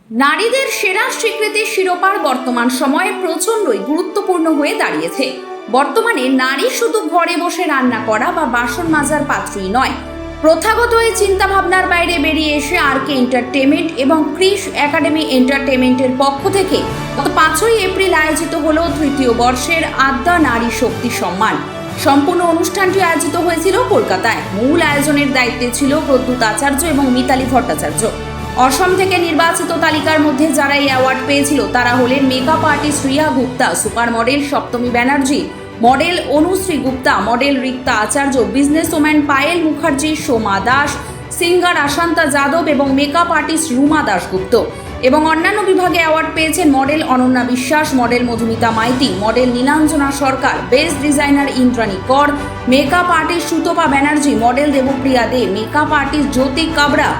নারীদের সেরা স্বীকৃতির শিরোপার বর্তমান সময়ে প্রচণ্ডই গুরুত্বপূর্ণ হয়ে দাঁড়িয়েছে। বর্তমানে নারী শুধু ঘরে বসে রান্না করা বা বাসন মাজার পাত্রই নয়, প্রথাগত এই চিন্তাভাবনার বাইরে বেরিয়ে এসে আরকে এন্টারটেনমেন্ট এবং ক্রিশ একাডেমি এন্টারটেনমেন্টের পক্ষ থেকে গত 5ই এপ্রিল আয়োজিত হলো তৃতীয় বর্ষের আদ্যা নারী শক্তি সম্মান। সম্পূর্ণ অনুষ্ঠানটি আয়োজিত হয়েছিল কলকাতায়। মূল আয়োজনের দায়িত্বে ছিল প্রদ্যুৎ আচার্য এবং মিতালি ভট্টাচার্য। অসম থেকে নির্বাচিত তালিকার মধ্যে যারা এই অ্যাওয়ার্ড পেয়েছিল তারা হলেন makeup artist Riya Gupta, super model Saptami Banerjee, model Anushree Gupta, model Rikta Acharya, business woman Payel Mukherjee, Soma Das, singer Ashanta Yadav এবং মেকআপ আর্টিস্ট রুমা দাশগুপ্ত। এবং অন্যান্য বিভাগে অ্যাওয়ার্ড পেয়েছেন model Ananya Biswas, model Madhumita Maity, model Nilanjana Sarkar, best designer Indrani Kar, makeup artist Sutapa Banerjee, model Debpriya De, makeup artist Jyoti Kabra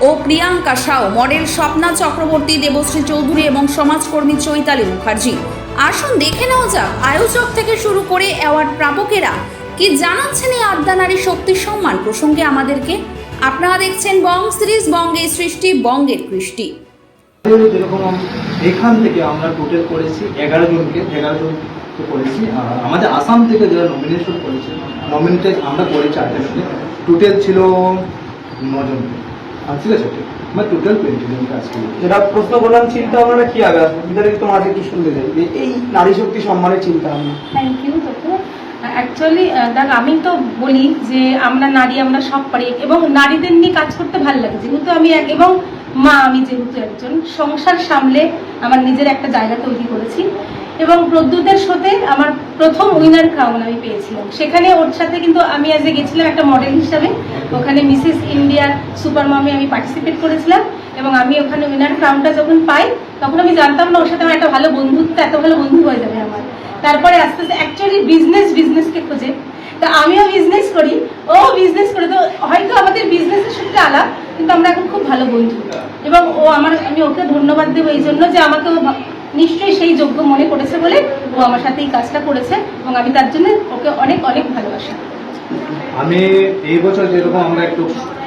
ও প্রিয়াঙ্কা সাও, মডেল স্বপ্না চক্রবর্তী, দেবশ্রী চৌধুরী এবং সমাজকর্মী চৈতালি মুখার্জি। আসুন দেখে নেওয়া যাক আয়োজক থেকে শুরু করে অ্যাওয়ার্ড প্রাপকেরা কি জানাচ্ছেন এই আদ্যা নারী শক্তি সম্মান প্রসঙ্গে আমাদেরকে। আপনারা দেখছেন বং সিরিজ, বঙ্গের সৃষ্টি, বঙ্গের কৃষ্টি। যেরকম এখান থেকে আমরা টোটাল করেছি 11 জনকে করেছি। আর আমাদের আসাম থেকে যারা নমিনেশন করেছে, নমিনেটেড আমরা করেছি 8 জনকে, টোটাল ছিল 9 জনকে। ঠিক আছে, মানে টোটাল 20 জনকে আজকে যেটা প্রশ্ন করলাম, চিন্তা ভাবনাটা কি আগে আসবে বিদ্যালয় তোমার আগে একটু শুনতে চাই যে এই নারী শক্তি সম্মানের চিন্তা ভাবনা। থ্যাংক ইউ তোকে। অ্যাকচুয়ালি দেখ, আমি তো বলি যে আমরা নারী, আমরা সব পারি এবং নারীদের নিয়ে কাজ করতে ভালো লাগে। যেহেতু আমি এবং মা, আমি যেহেতু একজন সংসার সামলে আমার নিজের একটা জায়গা তৈরি করেছি এবং প্রদ্যুতের সাথে আমার প্রথম উইনার ক্রাউন আমি পেয়েছিলাম। সেখানে ওর সাথে কিন্তু আমি আজ গেছিলাম একটা মডেল হিসাবে, ওখানে মিসেস ইন্ডিয়ার সুপার মমে আমি পার্টিসিপেট করেছিলাম এবং আমি ওখানে উইনার ক্রাউনটা যখন পাই তখন আমি জানতাম না ওর সাথে আমার একটা ভালো বন্ধুত্ব, এত ভালো বন্ধু হয়ে যাবে আমার। তারপরে আস্তে আস্তে অ্যাকচুয়ালি বিজনেসকে খোঁজে, তো আমিও বিজনেস করি, ও বিজনেস করে, তো হয়তো আমাদের বিজনেসের সূত্রে আলাপ, কিন্তু আমরা এখন খুব ভালো বন্ধু। এবং আমি ওকে ধন্যবাদ দেবো এই জন্য যে আমাকে ও নিশ্চয়ই সেই যোগ্য মনে করেছে বলে ও আমার সাথে এই কাজটা করেছে এবং আমি তার জন্য ওকে অনেক অনেক ভালোবাসি। আমি এই বছর যেরকম আমরা একটু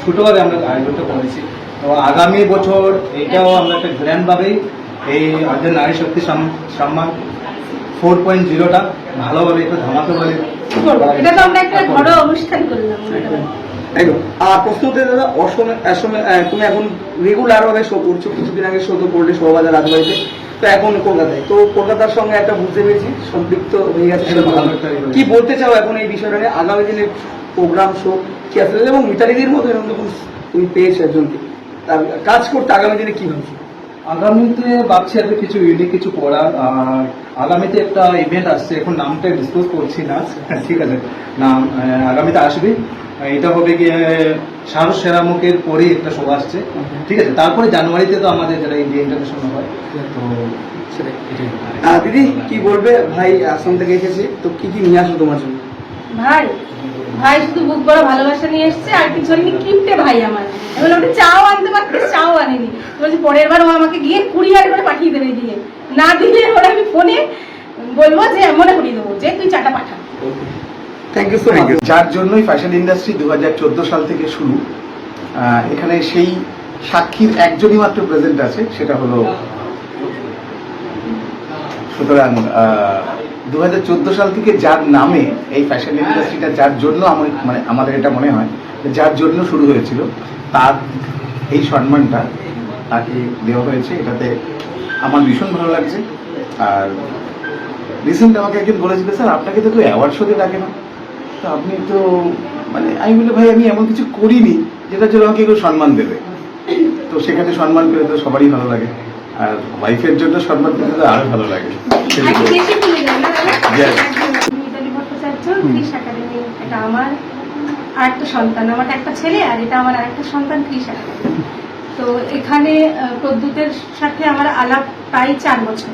ছোটোভাবে আমরা আয়োজনটা করেছি, তো আগামী বছর এইটাও আমরা একটা গ্র্যান্ডভাবেই এই আদ্যা নারী শক্তি সম্মান 4.0টা ভালোভাবে একটু ধামাকাভাবে এটা তো আমরা একটা বড় অনুষ্ঠান করলাম। একদম। আর প্রশ্ন হতে দাদা, অসমে তুমি এখন রেগুলার ভাবে শো করছো, কিছুদিন আগে শো তো করলে শোভাবাজার রাজবাড়িতে, তো এখন কলকাতায়, তো কলকাতার সঙ্গে একটা বুঝতে পেরেছি সম্পৃক্ত হয়ে গেছে। কি বলতে চাও এখন এই বিষয়টা নিয়ে, আগামী দিনের প্রোগ্রাম শো কি আসলে, এবং মিতালিদের মতো এরকম তুমি পেয়েছো একজনকে, তার কাজ করতে আগামী দিনে কি ভাবছো? আগামীতে ভাবছি একটা কিছু ইউনিক কিছু করার। আর আগামীতে একটা ইভেন্ট আসছে, এখন নামটা ডিসক্লোজ করছি না, ঠিক আছে, নাম আগামীতে আসবে। এটা হবে গিয়ে সারস সেরামুখের পরেই একটা শো আসছে, ঠিক আছে। তারপরে জানুয়ারিতে তো আমাদের যারা ইন্ডিয়া ইন্টারন্যাশনাল হয়, তো দিদি কি বলবে? ভাই আসাম থেকে এসেছে, তো কি কি নিয়ে আসো তোমার জন্য? ভাই শুধু বুক বড় ভালোবাসা নিয়ে এসছে আর কিছু নেই, কিপটে ভাই আমার। এবার ওটা চাও আনতে পারতে, চাও আনেনি। বলছি পরের বার ও আমাকে গিয়ে কুরিয়ার করে পাঠিয়ে দেবে, দিয়ে না দিলে ওরা আমি ফোনে বলবো যে মনে করিয়ে দেবো যে তুই চাটা পাঠা। Thank you so much. যার জন্যই ফ্যাশন ইন্ডাস্ট্রি 2014 সাল থেকে শুরু, এখানে সেই সাক্ষীর একজনই মাত্র প্রেজেন্ট আছে, সেটা হলো। সুতরাং 2014 সাল থেকে যার নামে এই ফ্যাশন ইন্ডাস্ট্রিটা, যার জন্য আমাদের এটা মনে হয় যার জন্য শুরু হয়েছিল, তার এই সম্মানটা তাকে দেওয়া হয়েছে। এটাতে আমার ভীষণ ভালো লাগছে। আর রিসেন্ট আমাকে একজন বলেছিল, স্যার আপনাকে তো কেউ অ্যাওয়ার্ড শোতে ডাকে না, তো আপনি তো আমি বলি, ভাই আমি এমন কিছু করিনি যেটার জন্য আমাকে কেউ সম্মান দেবে। তো সেখানে সম্মান পেলে তো সবারই ভালো লাগে, আর ওয়াইফের জন্য সম্মান পেলে তো আরো ভালো লাগে। মিতালি ভট্টাচার্য, ক্রিশ একাডেমি, এটা আমার আর একটা সন্তান, আমার একটা ছেলে আর এটা আমার আর একটা সন্তান, ক্রিশ একাডেমি। তো এখানে প্রদ্যুতের সাথে আমার আলাপ প্রায় 4 বছর।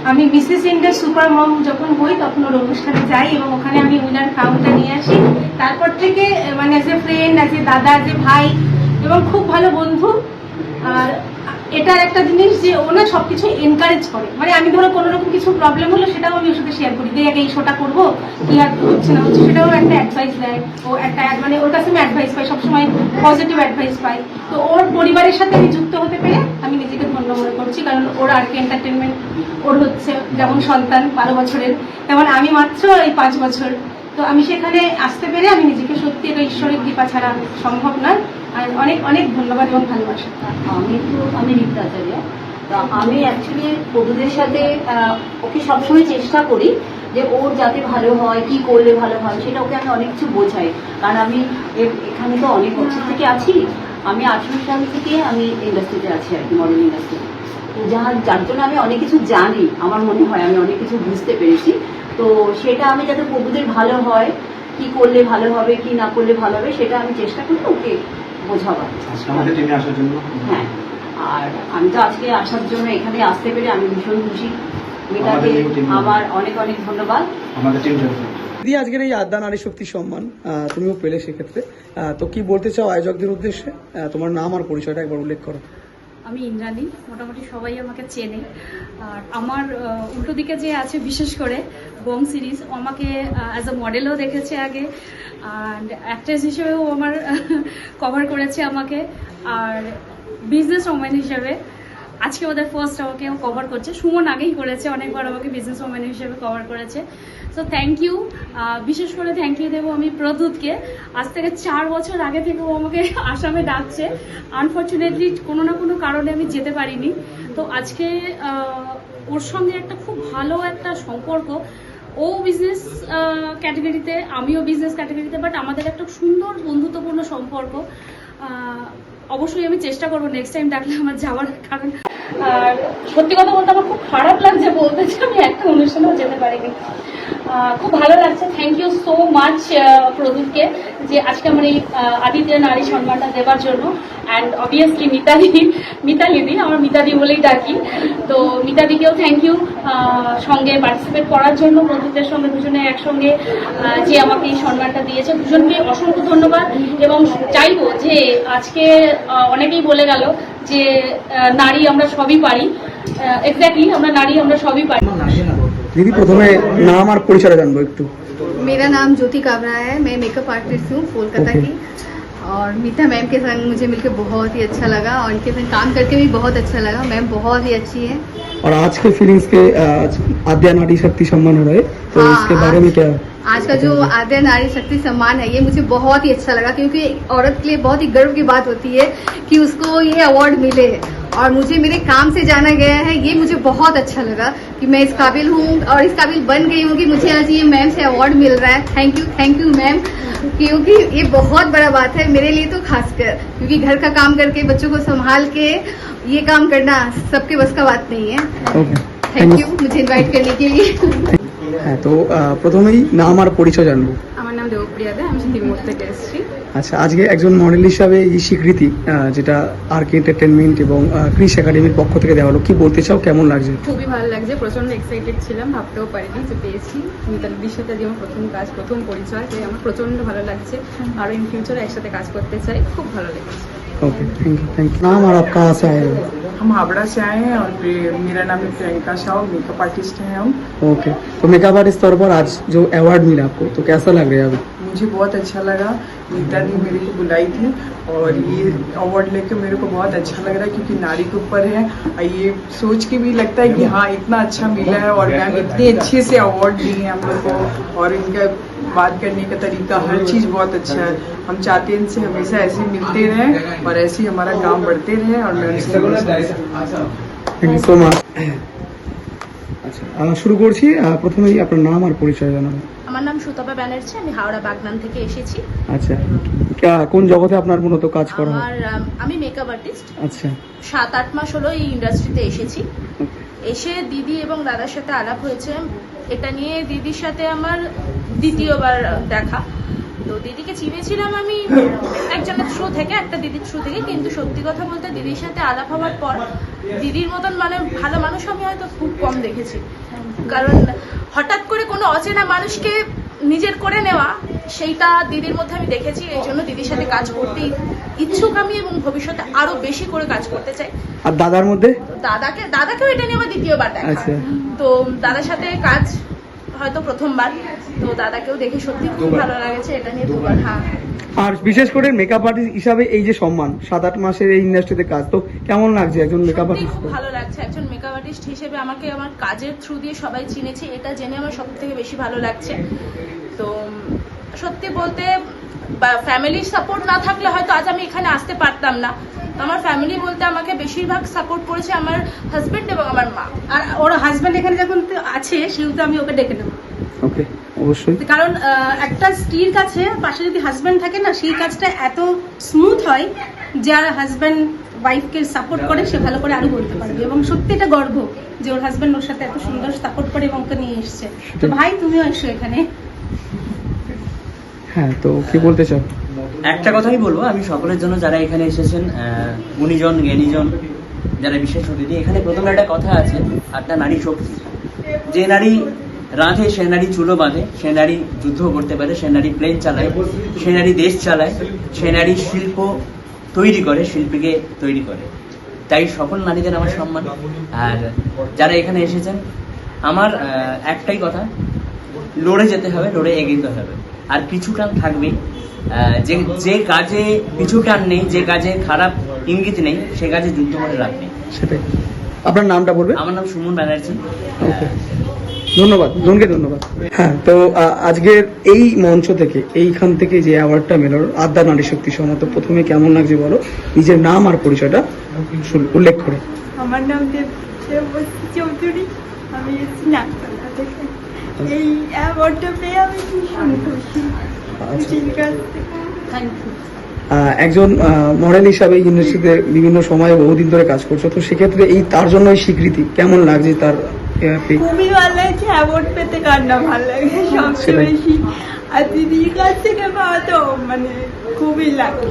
আমি মিসেস ইন্ডিয়া সুপার মম যখন হই তখন ওর অনুষ্ঠানে যাই এবং ওখানে আমি উইনার ক্রাউনটা নিয়ে আসি। তারপর থেকে as a friend, as a দাদা, অ্যাজ এ ভাই এবং খুব ভালো বন্ধু। আর এটার একটা জিনিস যে ও না সবকিছু এনকারেজ করে, মানে আমি ধরো কোনো রকম কিছু প্রবলেম হলো সেটাও আমি ওর সাথে শেয়ার করি, যে আগে এই শোটা করবো, কি আর হচ্ছে না হচ্ছে, সেটাও একটা অ্যাডভাইস দেয়। ও একটা মানে ওর কাছে আমি অ্যাডভাইস পাই, সবসময় পজিটিভ অ্যাডভাইস পাই। তো ওর পরিবারের সাথে আমি যুক্ত হতে পেরে আমি নিজেকে ধন্য মনে করছি, কারণ ওর আর কি এন্টারটেনমেন্ট, ওর হচ্ছে যেমন সন্তান 12 বছরের, তেমন আমি মাত্র এই 5 বছর। তো আমি সেখানে আসতে পেরে আমি নিজেকে সত্যি এটা ঈশ্বরের কৃপা ছাড়া সম্ভব নয়। আর অনেক অনেক ধন্যবাদ এবং ভালোবাসা। আমি রিক্তা আচার্য। তো আমি অ্যাকচুয়ালি বন্ধুদের সাথে ওকে সবসময় চেষ্টা করি যে ওর যাতে ভালো হয়, কি করলে ভালো হয় সেটা ওকে আমি অনেক কিছু বোঝাই। কারণ আমি এখানে তো অনেক বছর থেকে আছি, আমি 18 সাল থেকে আমি ইন্ডাস্ট্রিতে আছি আর কি, মডেল ইন্ডাস্ট্রিতে। তো যার জন্য আমি অনেক কিছু জানি, আমার মনে হয় আমি অনেক কিছু বুঝতে পেরেছি। তো সেটা আমি যাতে বন্ধুদের ভালো হয়, কি করলে ভালো হবে, কি না করলে ভালো হবে, সেটা আমি চেষ্টা করি ওকে বোঝাবার। আমাদের টিমে আসার জন্য হ্যাঁ, আর আমি তো আজকে আসার জন্য এখানে আসতে পেরে আমি ভীষণ খুশি। মিতাকে আমার অনেক অনেক ধন্যবাদ। আমাদের টিম দিদি, আজকের এই আদ্যা নারী শক্তি সম্মান তুমিও পেলে সেক্ষেত্রে, তো কি বলতে চাও আয়োজকদের উদ্দেশ্যে? তোমার নাম আর পরিচয়টা একবার উল্লেখ করো। আমি ইন্দ্রাণী, মোটামুটি সবাই আমাকে চেনে। আর আমার উল্টো দিকে যে আছে বিশেষ করে বং সিরিজ, আমাকে অ্যাজ আ মডেলও দেখেছে আগে, অ্যান্ড অ্যাক্ট্রেস হিসেবেও আমার কভার করেছে আমাকে, আর বিজনেস ওম্যান হিসেবে আজকে ওদের ফার্স্ট আমাকে কভার করছে। সুমন আগেই করেছে, অনেকবার আমাকে বিজনেস ওম্যান হিসেবে কভার করেছে। So thank you. বিশেষ করে থ্যাংক ইউ দেবো আমি প্রদ্যুৎকে। আজ থেকে 4 বছর আগে থেকে ও আমাকে আসামে ডাকছে। আনফর্চুনেটলি কোনো না কোনো কারণে আমি যেতে পারিনি। তো আজকে ওর সঙ্গে একটা খুব ভালো একটা সম্পর্ক। ও বিজনেস ক্যাটাগরিতে, আমিও বিজনেস ক্যাটাগরিতে, বাট আমাদের একটা সুন্দর বন্ধুত্বপূর্ণ সম্পর্ক। অবশ্যই আমি চেষ্টা করবো নেক্সট টাইম ডাকলে আমার যাওয়ার, কারণ আর সত্যি কথা বলতে আমার খুব খারাপ লাগছে বলতে যে আমি একটা অনুষ্ঠানেও যেতে পারিনি। খুব ভালো লাগছে। থ্যাংক ইউ সো মাচ প্রদীপকে যে আজকে আমার এই আদিত্য নারী সম্মানটা দেওয়ার জন্য। অ্যান্ড অবভিয়াসলি মিতালিদি, আমার মিতাদি বলেই ডাকি। তো মিতাদিকেও থ্যাংক ইউ সঙ্গে পার্টিসিপেট করার জন্য, প্রদীপের সঙ্গে দুজনে একসঙ্গে যে আমাকে এই সম্মানটা দিয়েছে, দুজনকে অসংখ্য ধন্যবাদ। এবং চাইবো যে আজকে অনেকেই বলে গেল যে নারী আমরা সবই পারি, এক্স্যাক্টলি আমরা নারী আমরা সবই পারি। দিদি, প্রথমে নাম আর পরিচয় জানবো একটু। मेरा नाम ज्योति काबरा है, मैं मेकअप आर्टिस्ट हूँ कोलकाता की। और मीता मैम के संग मुझे मिलकर बहुत ही अच्छा लगा, और इनके संग काम करके भी बहुत अच्छा लगा। मैम बहुत ही अच्छी है। और आज के फीलिंग्स के आद्या नारी शक्ति सम्मान हो रहा है, तो हाँ, इसके बारे में क्या? आज का जो आद्या नारी शक्ति सम्मान है, ये मुझे बहुत ही अच्छा लगा, क्योंकि औरत के लिए बहुत ही गर्व की बात होती है कि उसको ये अवार्ड मिले। और मुझे मेरे काम से जाना गया है, ये मुझे बहुत अच्छा लगा कि मैं इस काबिल हूँ और इस काबिल बन गई हूँ कि मुझे आज ये मैम से अवार्ड मिल रहा है। थैंक यू मैम, क्योंकि ये बहुत बड़ा बात है मेरे लिए तो खासकर, क्योंकि घर का काम करके बच्चों को संभाल के ये काम करना सबके बस का बात नहीं है। थैंक यू मुझे इनवाइट करने के लिए। হ্যাঁ, তো প্রথমেই নাম আর পরিচয় জানবো। আমার নাম দেবপ্রিয়া দে, আমি তিমুর থেকে এসেছি। আচ্ছা, আজকে একজন মডেল হিসাবে এই স্বীকৃতি যেটা আরকে এন্টারটেনমেন্ট এবং ক্রিস একাডেমির পক্ষ থেকে দেওয়া হলো, কি বলতে চাও, কেমন লাগছে? খুবই ভালো লাগছে, প্রচন্ড এক্সাইটেড ছিলাম, ভাবতেও পারিনি যে পেয়েছি। মিতালিদির সাথে যে আমার প্রথম কাজ, প্রথম পরিচয়, যে আমার প্রচন্ড ভালো লাগছে। আর ইন ফিউচারে একসাথে কাজ করতে চাই, খুব ভালো লেগেছে। Okay, thank you. नाम और आप कहाँ से आए हो? हम हावड़ा से आए हैं और मेरा नाम है प्रियंका शाह, मेकअप आर्टिस्ट हैं हम। ओके, तो मेकअप आर्टिस्ट तौर पर आज जो अवार्ड मिला आपको, तो कैसा लग रहा है अभी? मुझे बहुत अच्छा लगा। मीता दी मेरे को बुलाई थी और ये अवार्ड लेके मेरे को बहुत अच्छा लग रहा है, क्योंकि नारी के ऊपर है। ये सोच के भी लगता है कि हाँ इतना अच्छा मिला है, और मैम इतने अच्छे से अवार्ड दिए हैं हम लोग को, और इनका बात करने का तरीका, हर चीज़ बहुत अच्छा है। हम चाहते हैं इनसे हमेशा ऐसे मिलते रहें और ऐसे ही हमारा काम बढ़ते रहे। और मैं थैंक यू सो मच। আচ্ছা, শুরু করছি। প্রথমেই আপনার নাম আর পরিচয় জানাবেন। আমার নাম সুতপা ব্যানার্জি, আমি হাওড়া বাগনান থেকে এসেছি। আচ্ছা, কোন জগতে আপনার মূলত কাজ করা হয়? আমি মেকআপ আর্টিস্ট। আচ্ছা, 7-8 মাস হলো এই ইন্ডাস্ট্রিতে এসেছি। এসে দিদি এবং দাদার সাথে আলাপ হয়েছে এটা নিয়ে। দিদির সাথে আমার দ্বিতীয়বার দেখা। তো দিদিকে চিনেছিলাম আমি একজনের থ্রু থেকে, একটা দিদির থ্রু থেকে, কিন্তু সত্যি কথা বলতে দিদির সাথে আলাপ হওয়ার পর দিদির মতন মানে ভালো মানুষ আমি হয়তো খুব কম দেখেছি। কারণ হঠাৎ করে কোনো অচেনা মানুষকে নিজের করে নেওয়া, সেইটা দিদির মধ্যে আমি দেখেছি। এই জন্য দিদির সাথে কাজ করতেই ইচ্ছুক আমি এবং ভবিষ্যতে আরো বেশি করে কাজ করতে চাই। আর দাদার মধ্যে দাদাকেও এটা নিয়ে আমার দ্বিতীয়বার দেখা। আচ্ছা। তো দাদার সাথে কাজ হয়তো প্রথমবার, তো দাদাকেও দেখে সত্যি খুব ভালো লাগছে, এটা নিয়ে দুবার। হ্যাঁ, আর বিশেষ করে মেকআপ আর্টিস্ট হিসাবে এই যে সম্মান 7-8 মাসের এই ইন্ডাস্ট্রিতে কাজ, তো কেমন লাগছে একজন মেকআপ সত্যি আর্টিস্ট? খুব ভালো লাগছে। একজন মেকআপ আর্টিস্ট হিসেবে আমাকে আমার কাজের থ্রু দিয়ে সবাই চিনেছে, এটা জেনে আমার সব থেকে বেশি ভালো লাগছে। তো সত্যি বলতে ফ্যামিলির সাপোর্ট না থাকলে হয়তো আজ আমি এখানে আসতে পারতাম না। আমার ফ্যামিলি বলতে আমাকে বেশিরভাগ সাপোর্ট করেছে আমার হাজবেন্ড এবং আমার মা। আর ওর হাজব্যান্ড এখানে যখন আছে সেহেতু আমি ওকে ডেকে নেবো, ওকে, অবশ্যই। কারণ একটা স্ত্রীর কাছে পাশে যদি হাজব্যান্ড থাকে না, সেই কাজটা এত স্মুথ হয়, যার হাজব্যান্ড ওয়াইফকে সাপোর্ট করে সে ভালো করে আরো বলতে পারবে। এবং সত্যি এটা গর্ব যে ওর হাজব্যান্ড ওর সাথে এত সুন্দর সাপোর্ট করে এবং ওকে নিয়ে এসছে। তো ভাই, তুমিও এসো এখানে। হ্যাঁ, তো কি বলতে চাও? একটা কথাই বলবো আমি সকলের জন্য, যারা এখানে এসেছেন, গুণীজন জ্ঞানীজন, যারা বিশেষ অতিথি। এখানে প্রথমে একটা কথা আছে, আত্মা নারী শক্তি। যে নারী রাঁধে সে নারী চুলো বাঁধে, সে নারী যুদ্ধ করতে পারে, সে নারী প্লেন চালায়, সে নারী দেশ চালায়, সে নারী শিল্প তৈরি করে, শিল্পীকে তৈরি করে। তাই সকল নারীদের আমার সম্মান। আর যারা এখানে এসেছেন, আমার একটাই কথা, লড়ে যেতে হবে, লড়ে এগিয়ে হবে। আর পিছু টান থাকবেই। যে কাজে পিছু টান নেই, যে কাজে খারাপ ইঙ্গিত নেই, সে কাজে যুদ্ধ করে লাভ নেই। সেটাই। আপনার নামটা বলবেন? আমার নাম সুমন ব্যানার্জি। ধন্যবাদ, জনকে ধন্যবাদ। হ্যাঁ, তো আজকের এই মঞ্চ থেকে, এইখান থেকে যে অ্যাওয়ার্ডটা মেলো আদ্যা নারী শক্তি সমাজ, প্রথমে কেমন লাগছে বলো, নিজের নাম আর পরিচয়টা উল্লেখ করে। আমার নাম দেবশ্রী চৌধুরী, আমি এসেছি নাগতলা থেকে। এই অ্যাওয়ার্ডটা পেয়ে আমি ভীষণ খুশি। একজন মডেল হিসাবে ইন্ডাস্ট্রিতে বিভিন্ন সময়ে বহুদিন ধরে কাজ করছো, তো সেক্ষেত্রে এই তার জন্য এই স্বীকৃতি কেমন লাগছে? তার খুবই ভালো লাগছে। অ্যাওয়ার্ড পেতে কার না ভালো লাগে সবচেয়ে বেশি, আর দিদির কাছ থেকে পাওয়া তো মানে খুবই লাগে।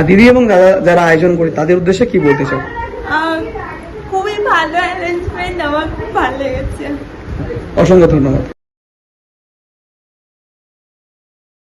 দিদি এবং দাদা যারা আয়োজন করে তাদের উদ্দেশ্যে কি বলতে চাও? খুবই ভালো অ্যারেঞ্জমেন্ট, আমার খুব ভালো লেগেছে। অসংখ্য ধন্যবাদ।